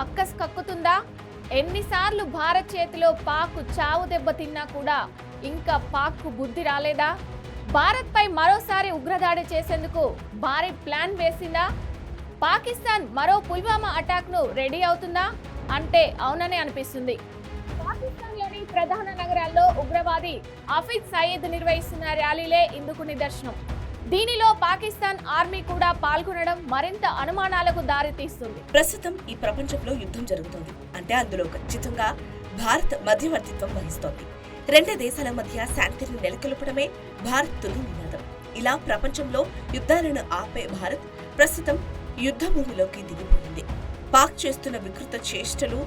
అక్కస్ కక్కుతుందా? ఎన్నిసార్లు భారత్ చేతిలో పాక్ చావు దెబ్బ తిన్నా కూడా ఇంకా పాక్కు బుద్ధి రాలేదా? భారత్ పై మరోసారి ఉగ్రదాడి చేసేందుకు భారీ ప్లాన్ వేసిందా? పాకిస్తాన్ మరో పుల్వామా అటాక్ ను రెడీ అవుతుందా అంటే అవుననే అనిపిస్తుంది. పాకిస్తాన్లోని ప్రధాన నగరాల్లో ఉగ్రవాది హఫీజ్ సయీద్ నిర్వహిస్తున్న ర్యాలీలే ఇందుకు నిదర్శనం. దీనిలో పాకిస్తాన్ ఆర్మీ కూడా పాల్గొనడం మరింత అనుమానాలకు దారితీస్తుంది. ప్రస్తుతం ఈ ప్రపంచంలో యుద్ధం జరుగుతోంది అంటే అందులో ఖచ్చితంగా భారత్ మధ్యవర్తిత్వం వహిస్తోంది. రెండు దేశాల మధ్య శాంతిని నెలకొల్పడమే భారత్ తొలి నినాదం. ఇలా ప్రపంచంలో యుద్ధాలను ఆపే భారత్ ప్రస్తుతం యుద్ధ భూమిలోకి దిగిపోయింది. పాక్ చేస్తున్న వికృత చేష్టలు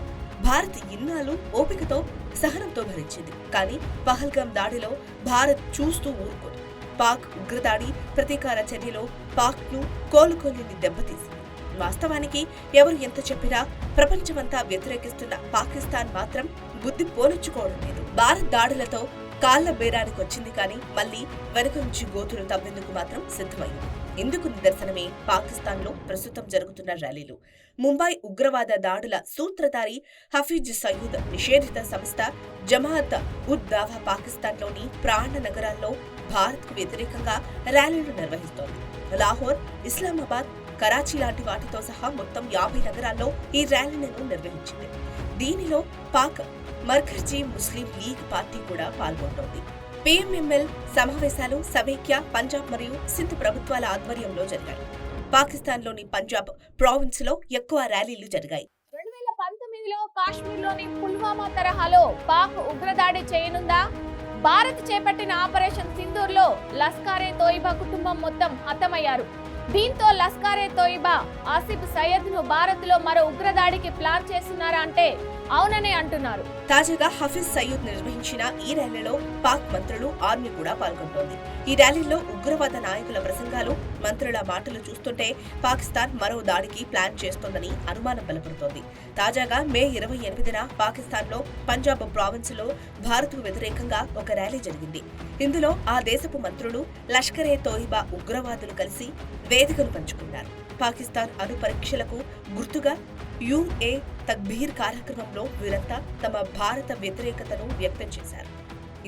భారత్ ఇన్నాళ్ళు ఓపికతో సహనంతో భరించింది. కానీ పహల్గాం దాడిలో భారత్ చూస్తూ ఊరుకోదు. పాక్ ఉగ్రదాడి ప్రతీకార చర్యలో పాక్ ను కోలుకోలేని దెబ్బతీసింది. వాస్తవానికి ఎవరు ఎంత చెప్పినా ప్రపంచమంతా వ్యతిరేకిస్తున్న పాకిస్తాన్ మాత్రం బుద్ధి పోనిచ్చుకోవడం లేదు. భారత్ దాడులతో కాళ్ల బేరానికి వచ్చింది కానీ మళ్లీ వెనుక నుంచి గోతులు తవ్వేందుకు మాత్రం సిద్ధమైంది. ఇందుకు నిదర్శనమే పాకిస్తాన్ లో ప్రస్తుతం జరుగుతున్న ర్యాలీలు. ముంబై ఉగ్రవాద దాడుల సూత్రధారి హఫీజ్ సయీద్ నిషేధిత సంస్థ జమాత్ ఉద్ దావా పాకిస్తాన్లోని ప్రాణ నగరాల్లో భారత్ కు వ్యతిరేకంగా ర్యాలీలు నిర్వహిస్తోంది. లాహోర్, ఇస్లామాబాద్, కరాచీ లాంటి వాటితో సహా మొత్తం 50 నగరాల్లో ఈ ర్యాలీలను నిర్వహించింది. దీనిలో పాక్ మర్కజీ ముస్లిం లీగ్ పార్టీ కూడా పాల్గొంటోంది. PMML సమావేశాలు సమైక్య పంజాబ్ మరియు సింధ్ ప్రభుత్వాల ఆధ్వర్యంలో జరిగాయి. పాకిస్తాన్లోని పంజాబ్ ప్రావిన్స్ లో ఎక్కువ ర్యాలీలు జరిగాయి. 2019లో కాశ్మీర్లోని పుల్వామా తరహాలో పాక్ ఉగ్రదాడి చేయనుందా? భారత్ చేపట్టిన ఆపరేషన్ సింధూర్లో లస్కారే తోయిబా కుటుంబం మొత్తం హతమయ్యారు. దీంతో లస్కారే తోయిబా ఆసిఫ్ సయ్యద్ ను భారత్ లో మరో ఉగ్రదాడికి ప్లాన్ చేస్తున్నారా అంటే అవుననే అంటున్నారు. తాజాగా హఫీజ్ సయీద్ నిర్వహించిన ఈ ర్యాలీలో పాక్ మంత్రులు, ఆర్మీ కూడా పాల్గొంటోంది. ఈ ర్యాలీలో ఉగ్రవాద నాయకుల ప్రసంగాలు, మంత్రుల మాటలు చూస్తుంటే పాకిస్తాన్ మరో దాడికి ప్లాన్ చేస్తోందని అనుమానం బలపడుతోంది. తాజాగా మే 28న పాకిస్తాన్ లో పంజాబ్ ప్రావిన్స్ లో భారత్ కు వ్యతిరేకంగా ఒక ర్యాలీ జరిగింది. ఇందులో ఆ దేశపు మంత్రులు, లష్కరే తోయిబా ఉగ్రవాదులు కలిసి వేదికను పంచుకున్నారు. పాకిస్తాన్ అణు పరీక్షలకు గుర్తుగా యుఏ తక్బీర్ కార్యక్రమంలో వీరంతా తమ భారత వ్యతిరేకతను వ్యక్తం చేశారు.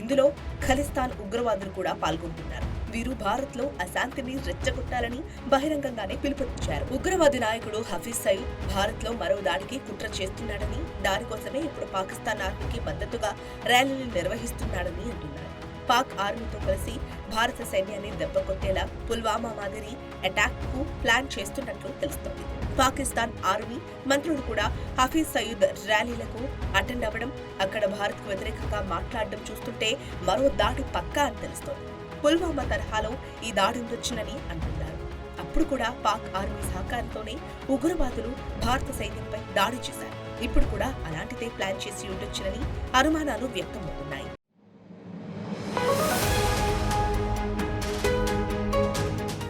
ఇందులో ఖలిస్తాన్ ఉగ్రవాదులు కూడా పాల్గొంటున్నారు. వీరు భారత్ లో అశాంతిని రెచ్చగొట్టాలని బహిరంగంగానే పిలుపునిచ్చారు. ఉగ్రవాది నాయకుడు హఫీజ్ సయీద్ భారత్ లో మరో దాడికి కుట్ర చేస్తున్నాడని, దానికోసమే ఇప్పుడు పాకిస్తాన్ ఆర్మీకి మద్దతుగా ర్యాలీలు నిర్వహిస్తున్నాడని అంటున్నారు. పాక్ ఆర్మీతో కలిసి భారత సైన్యాన్ని దెబ్బకొట్టేలా పుల్వామా మాదిరి అటాక్ కు ప్లాన్ చేస్తున్నట్లు తెలుస్తోంది. పాకిస్తాన్ ఆర్మీ మంత్రులు కూడా హఫీజ్ సయీద్ ర్యాలీలకు అటెండ్ అవ్వడం, అక్కడ భారత్ కు వ్యతిరేకంగా మాట్లాడడం చూస్తుంటే మరో దాడి పక్కా అని తెలుస్తోంది. పుల్వామా తరహాలో ఈ దాడి ఉండొచ్చునని అంటున్నారు. అప్పుడు కూడా పాక్ ఆర్మీ సహకారంతోనే ఉగ్రవాదులు భారత సైన్యంపై దాడి చేశారు. ఇప్పుడు కూడా అలాంటిదే ప్లాన్ చేసి ఉండొచ్చునని అనుమానాలు వ్యక్తమవుతున్నాయి.